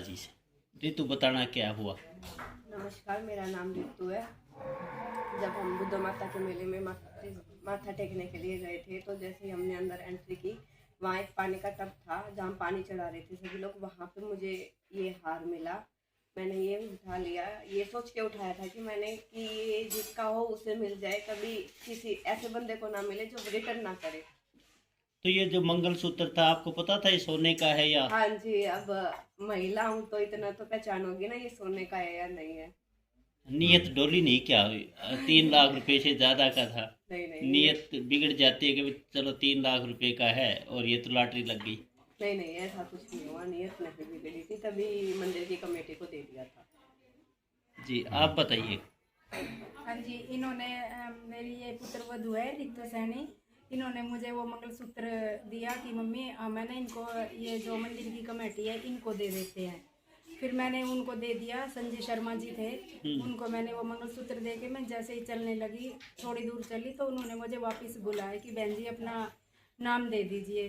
जी से। रितु बताना क्या हुआ। नमस्कार, मेरा नाम रितु है। जब हम बुद्ध माता के मेले में माथा टेकने के लिए गए थे, तो जैसे ही हमने अंदर एंट्री की, वहाँ एक पानी का टब था जहाँ पानी चढ़ा रहे थे सभी लोग। वहाँ पे मुझे ये हार मिला। मैंने ये उठा लिया, ये सोच के उठाया था कि ये जिसका हो उसे मिल जाए, कभी किसी ऐसे बंदे को ना मिले जो रिटर्न ना करे। तो ये जो मंगलसूत्र था, आपको पता था ये सोने का है या। हाँ जी, अब महिला हूँ तो इतना तो पहचान होगी ना ये सोने का है या नहीं है। नीयत डोली नहीं क्या हुई। 3 लाख रुपए से ज़्यादा का था। नहीं नहीं, नीयत बिगड़ जाती है कि भाई चलो 3 लाख रुपए का है और ये तो लॉटरी लग गई। नहीं नहीं, ऐसा कुछ नहीं हुआ। नियत नहीं बिगड़ी थी, तभी मंदिर की कमेटी को दे दिया था। जी आप बताइए। हाँ जी, इन्होंने मेरी ये पुत्र वधू है रितु सैनी। इन्होंने मुझे वो मंगलसूत्र दिया कि मम्मी मैंने इनको ये जो मंदिर की कमेटी है इनको दे देते हैं। फिर मैंने उनको दे दिया। संजय शर्मा जी थे, उनको मैंने वो मंगलसूत्र दे के मैं जैसे ही चलने लगी, थोड़ी दूर चली तो उन्होंने मुझे वापस बुलाया कि बहन जी अपना नाम दे दीजिए।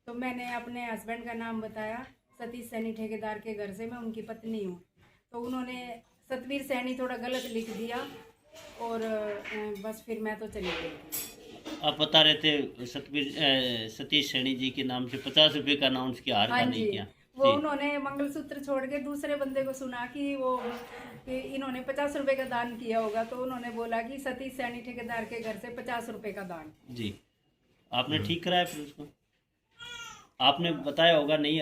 तो मैंने अपने हस्बैंड का नाम बताया, सतीश सैनी ठेकेदार के घर से मैं उनकी पत्नी हूँ। तो उन्होंने सतवीर सैनी थोड़ा गलत लिख दिया और बस फिर मैं तो चली गई। आप बता रहे थे सतीश सैनी जी के नाम से 50 रुपए का अनाउंस किया, हार का हाँ नहीं जी, किया। वो उन्होंने मंगलसूत्र छोड़ के दूसरे बंदे को सुना कि इन्होंने 50 रुपए का दान किया होगा। तो उन्होंने बोला कि सतीश सैनी ठेकेदार के घर से 50 रुपए का दान। जी आपने ठीक कराया फिर उसको। आपने बताया होगा नहीं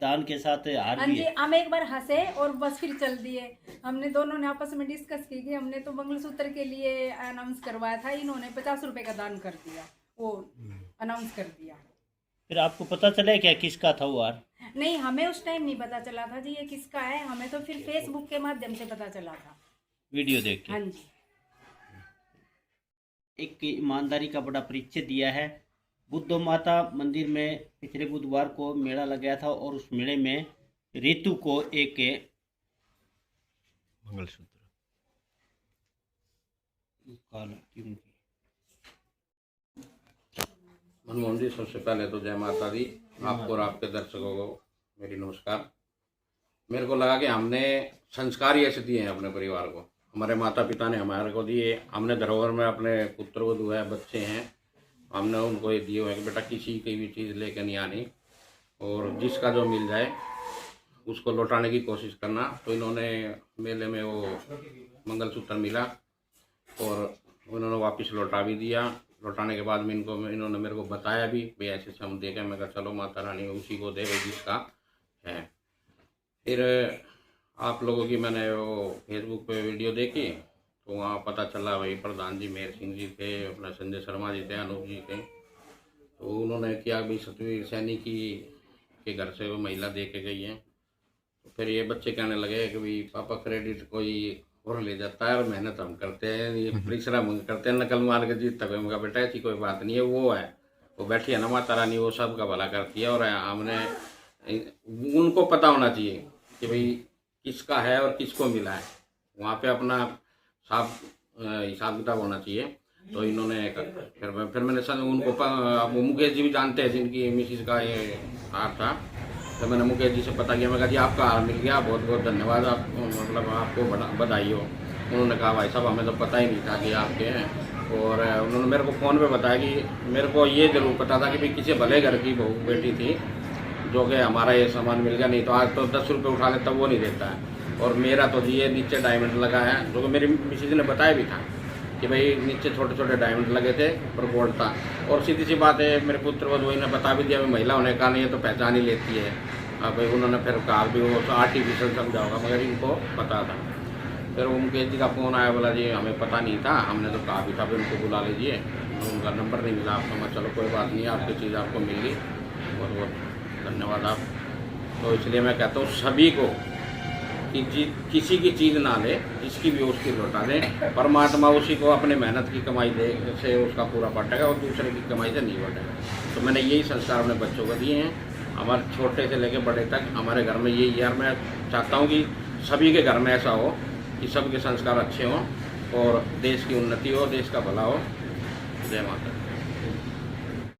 दान के साथ हार हाँ भी जी, है। हम एक बार हंसे और बस फिर चल दिए। हमने दोनों ने आपस में डिस्कस की कि हमने तो मंगलसूत्र के लिए अनाउंस करवाया था, इन्होंने 50 रुपए का दान कर दिया, वो अनाउंस कर दिया। फिर आपको पता चला क्या किसका था वो हार। नहीं, हमें उस टाइम नहीं पता चला था जी ये किसका है। हमें तो फिर फेसबुक के माध्यम से पता चला था, वीडियो देख के। हाँ जी। एक ईमानदारी का बड़ा परिचय दिया है। बुद्ध माता मंदिर में पिछले बुधवार को मेला लगाया था और उस मेले में रितु को एक मंगलसूत्र मनमोहन जी, सबसे पहले तो जय माता दी। आपको और आपके दर्शकों को मेरी नमस्कार। मेरे को लगा कि हमने संस्कार ही ऐसे दिए हैं अपने परिवार को, हमारे माता पिता ने हमारे को दिए। हमने धरोहर में अपने पुत्र वधू है, बच्चे हैं, हमने उनको ये दिए हुए हैं कि बेटा किसी की भी चीज़ लेकर नहीं आनी और जिसका जो मिल जाए उसको लौटाने की कोशिश करना। तो इन्होंने मेले में वो मंगलसूत्र मिला और उन्होंने वापस लौटा भी दिया। लौटाने के बाद में इन्होंने मेरे को बताया भी भाई ऐसे से हम देखें। मैं कहा चलो माता रानी उसी को दे भाई जिसका है। फिर आप लोगों की मैंने वो फेसबुक पे वीडियो देखी तो वहाँ पता चला भाई प्रधान जी मेहर सिंह जी थे, अपना संजय शर्मा जी थे, अनूप जी थे। तो उन्होंने किया भाई सतवीर सैनी के घर से वो महिला दे के गई है। तो फिर ये बच्चे कहने लगे कि भाई पापा क्रेडिट कोई और ले जाता है और मेहनत हम करते हैं, ये परिश्रम करते हैं, नकल मार के जीत तक। उनका बेटा ऐसी कोई बात नहीं है, वो है वो बैठी है ना माता रानी, वो सबका भला करती है। और हमने उनको पता होना चाहिए कि भाई किसका है और किसको मिला है, वहाँ पे अपना साफ हिसाब किताब होना चाहिए। तो इन्होंने फिर मैंने उनको अब मुकेश जी भी जानते हैं जिनकी मिसिस का ये हार था। तो मैंने मुकेश जी से पता किया, मैं कहा जी आपका हार मिल गया, बहुत बहुत धन्यवाद, आप मतलब आपको बधाई हो। उन्होंने कहा भाई साहब हमें तो पता ही नहीं था कि आपके हैं। और उन्होंने मेरे को फ़ोन पे बताया कि मेरे को ये ज़रूर पता था कि भाई किसी भले घर की बहू बेटी थी जो कि हमारा ये सामान मिल गया, नहीं तो आज तो 10 रुपये उठा ले तब वो नहीं देता है। और मेरा तो ये नीचे डायमंड लगा है, जो कि मेरी मिसेज ने बताया भी था कि भाई नीचे छोटे छोटे डायमंड लगे थे पर गोल्ड था। और सीधी सी बात है, मेरे पुत्र वधू ने बता भी दिया महिला होने का नहीं है तो पहचान ही लेती है। अब भाई उन्होंने फिर कहा भी वो तो आर्टिफिशियल समझा होगा, मगर इनको पता था। फिर वो मुकेश जी का फ़ोन आया, बोला जी हमें पता नहीं था, हमने तो कहा भी था भी उनको बुला लीजिए, उनका नंबर नहीं मिला आपका। मैं चलो कोई बात नहीं, आपकी चीज़ आपको मिल गई, बहुत बहुत धन्यवाद आप। तो इसलिए मैं कहता हूँ सभी को कि किसी की चीज़ ना ले, जिसकी भी उसकी लौटा दें। परमात्मा उसी को अपने मेहनत की कमाई दे से उसका पूरा बांटेगा और दूसरे की कमाई से नहीं बांटेगा। तो मैंने यही संस्कार अपने बच्चों को दिए हैं, हमारे छोटे से लेकर बड़े तक हमारे घर में यही यार। मैं चाहता हूँ कि सभी के घर में ऐसा हो कि सबके संस्कार अच्छे हों और देश की उन्नति हो, देश का भला हो। जय माता।